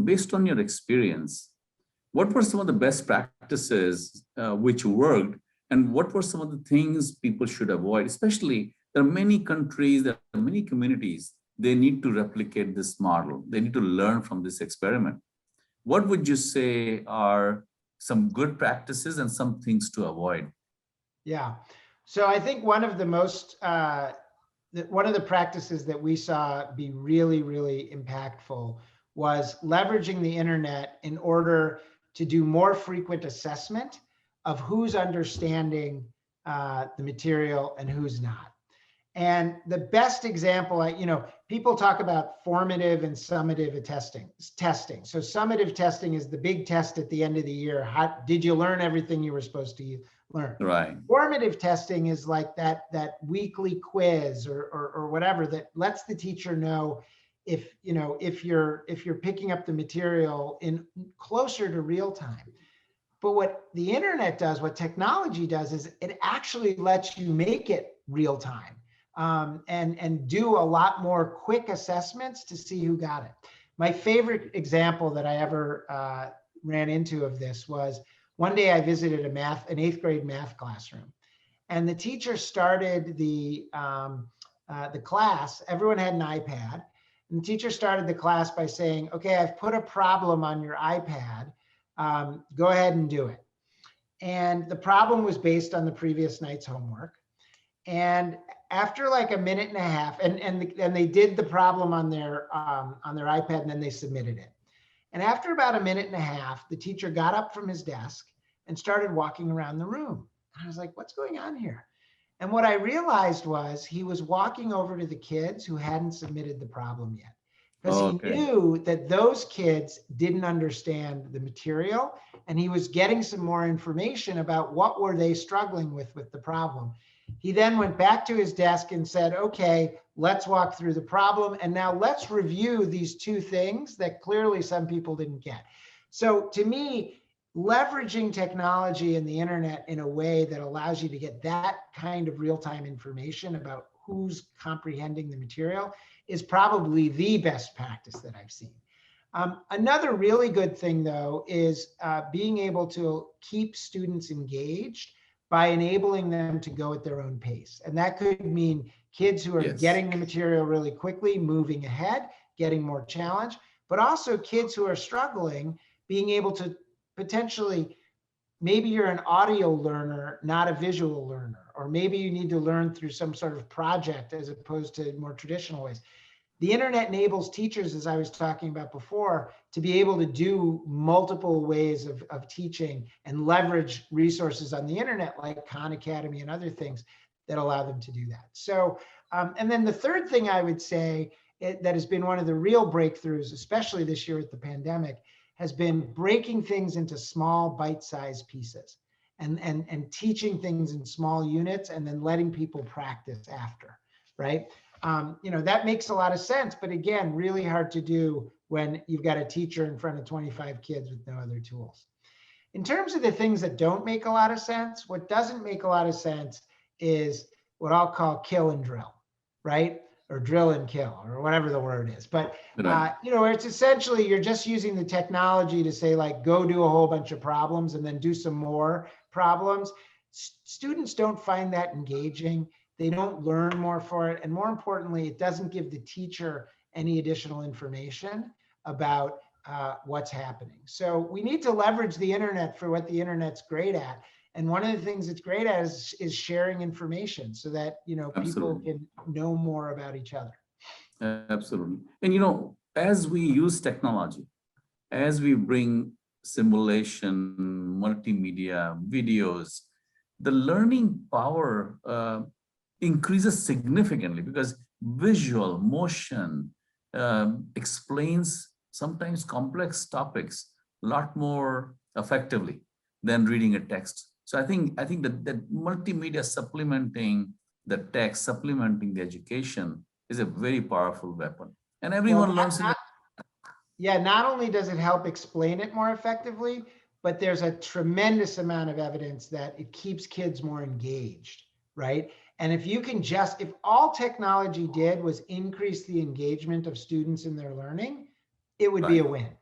Based on your experience, what were some of the best practices which worked, and what were some of the things people should avoid? Especially, there are many countries, there are many communities, they need to replicate this model. They need to learn from this experiment. What would you say are some good practices and some things to avoid? Yeah. So I think one of the most, one of the practices that we saw be really, really impactful was leveraging the internet in order to do more frequent assessment of who's understanding the material and who's not. And the best example, people talk about formative and summative testing. So summative testing is the big test at the end of the year. How did you learn everything you were supposed to learn? Right. Formative testing is like that weekly quiz or whatever that lets the teacher know if you're picking up the material in closer to real time. But what the internet does, what technology does, is it actually lets you make it real time. And do a lot more quick assessments to see who got it. My favorite example that I ever ran into of this was one day I visited an 8th grade math classroom, and the teacher started the class. Everyone had an iPad, and the teacher started the class by saying, "Okay, I've put a problem on your iPad. Go ahead and do it." And the problem was based on the previous night's homework. And after like a minute and a half, and they did the problem on their iPad, and then they submitted it. And after about a minute and a half, the teacher got up from his desk and started walking around the room. And I was like, what's going on here? And what I realized was he was walking over to the kids who hadn't submitted the problem yet, because he knew that those kids didn't understand the material, and he was getting some more information about what were they struggling with the problem. He then went back to his desk and said, okay, let's walk through the problem. And now let's review these two things that clearly some people didn't get. So to me, leveraging technology and the internet in a way that allows you to get that kind of real-time information about who's comprehending the material is probably the best practice that I've seen. Another really good thing, though, is being able to keep students engaged by enabling them to go at their own pace. And that could mean kids who are getting the material really quickly, moving ahead, getting more challenge, but also kids who are struggling, being able to potentially, maybe you're an audio learner, not a visual learner, or maybe you need to learn through some sort of project as opposed to more traditional ways. The internet enables teachers, as I was talking about before, to be able to do multiple ways of teaching and leverage resources on the internet like Khan Academy and other things that allow them to do that. So, and then the third thing I would say that has been one of the real breakthroughs, especially this year with the pandemic, has been breaking things into small bite-sized pieces and teaching things in small units and then letting people practice after, right? That makes a lot of sense, but again, really hard to do when you've got a teacher in front of 25 kids with no other tools. In terms of the things that don't make a lot of sense, what doesn't make a lot of sense is what I'll call kill and drill, right? Or drill and kill, or whatever the word is. But, it's essentially, you're just using the technology to say, like, go do a whole bunch of problems and then do some more problems. Students don't find that engaging. They don't learn more for it. And more importantly, it doesn't give the teacher any additional information about what's happening. So we need to leverage the internet for what the internet's great at. And one of the things it's great at is sharing information so that, people can know more about each other. Absolutely. And, as we use technology, as we bring simulation, multimedia, videos, the learning power increases significantly because visual motion explains sometimes complex topics a lot more effectively than reading a text. So I think that multimedia supplementing the text, supplementing the education is a very powerful weapon. And everyone learns it. Yeah, not only does it help explain it more effectively, but there's a tremendous amount of evidence that it keeps kids more engaged, right? And if you can just, if all technology did was increase the engagement of students in their learning, it would be Right. a win.